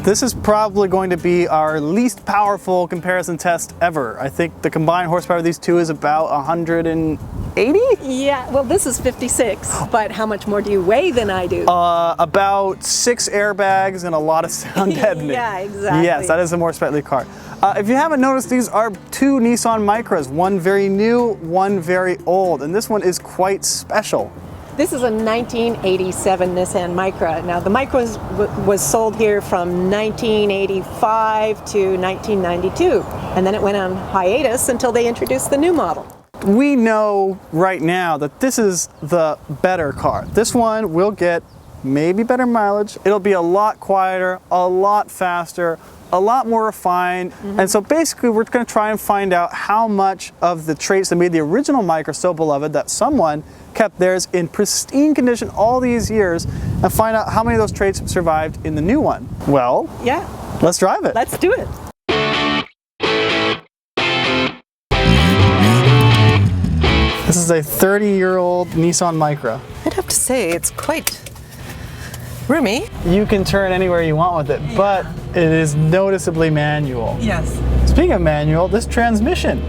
This is probably going to be our least powerful comparison test ever. I think the combined horsepower of these two is about 180? Yeah, well this is 56, but how much more do you weigh than I do? About 6 airbags and a lot of sound deadening. Yeah, exactly. Yes, that is a more sprightly car. If you haven't noticed, these are two Nissan Micras, one very new, one very old, and this one is quite special. This is a 1987 Nissan Micra. Now the Micra was sold here from 1985 to 1992, and then it went on hiatus until they introduced the new model. We know right now that this is the better car. This one will get maybe better mileage. It'll be a lot quieter, a lot faster, a lot more refined. And so basically we're going to try and find out how much of the traits that made the original Micra so beloved that someone kept theirs in pristine condition all these years, and find out how many of those traits survived in the new one. Well, yeah, let's drive it. Let's do it. This is a 30-year-old Nissan Micra. I'd have to say it's quite roomy. You can turn anywhere you want with it, but it is noticeably manual. Yes. Speaking of manual, this transmission,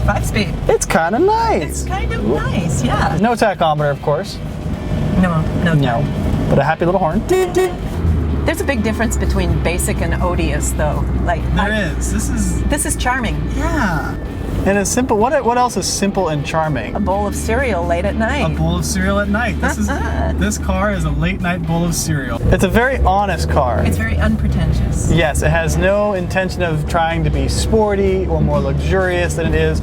5-speed. it's kind of nice. It's kind of nice, yeah. No tachometer, of course. No. But a happy little horn. There's a big difference between basic and odious, though. There is. This is charming. Yeah. And it's simple. What else is simple and charming? A bowl of cereal late at night. A bowl of cereal at night. This car is a late night bowl of cereal. It's a very honest car. It's very unpretentious. Yes, it has no intention of trying to be sporty or more luxurious than it is.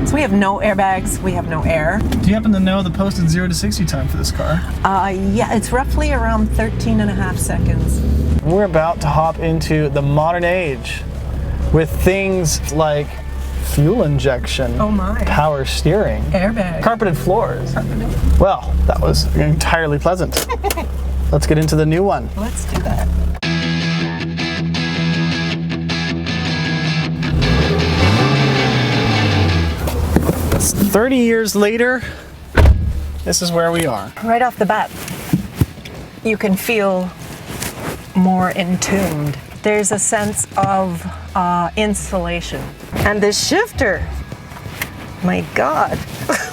So we have no airbags, we have no air. Do you happen to know the posted 0 to 60 time for this car? Yeah, it's roughly around 13 and a half seconds. We're about to hop into the modern age with things like fuel injection, oh my, power steering, airbag, carpeted floors. Well, that was entirely pleasant. Let's get into the new one. Let's do that. It's 30 years later, this is where we are. Right off the bat, you can feel more entombed. There's a sense of insulation. And this shifter, my God.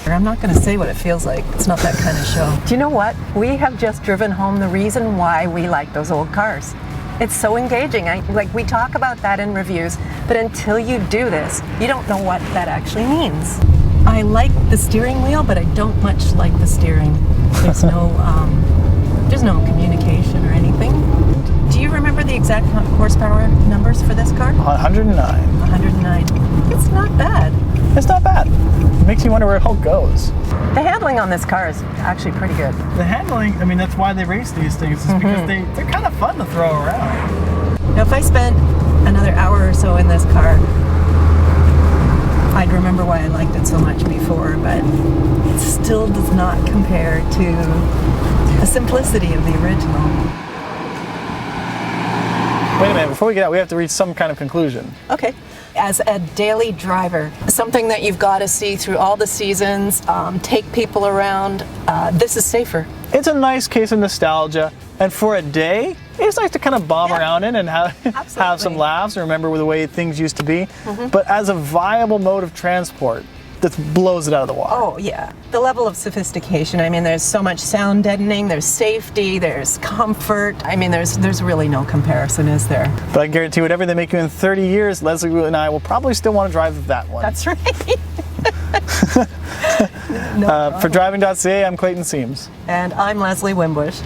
I'm not going to say what it feels like. It's not that kind of show. Do you know what? We have just driven home the reason why we like those old cars. It's so engaging. We talk about that in reviews, but until you do this, you don't know what that actually means. I like the steering wheel, but I don't much like the steering. There's no communication or anything. Do you remember the exact horsepower numbers for this car? 109. 109. It's not bad. It's not bad. It makes you wonder where it all goes. The handling on this car is actually pretty good. The handling, I mean, that's why they race these things, is because they're kind of fun to throw around. Now, if I spent another hour or so in this car, I'd remember why I liked it so much before, but it still does not compare to the simplicity of the original. Wait a minute, before we get out, we have to reach some kind of conclusion. Okay. As a daily driver, something that you've got to see through all the seasons, take people around, this is safer. It's a nice case of nostalgia, and for a day, it's nice to kind of bomb around in and have some laughs and remember the way things used to be. But as a viable mode of transport, that blows it out of the water. Oh yeah, the level of sophistication. I mean, there's so much sound deadening, there's safety, there's comfort. I mean, there's really no comparison, is there? But I guarantee whatever they make you in 30 years, Leslie and I will probably still want to drive that one. That's right. For Driving.ca, I'm Clayton Seams. And I'm Leslie Wimbush.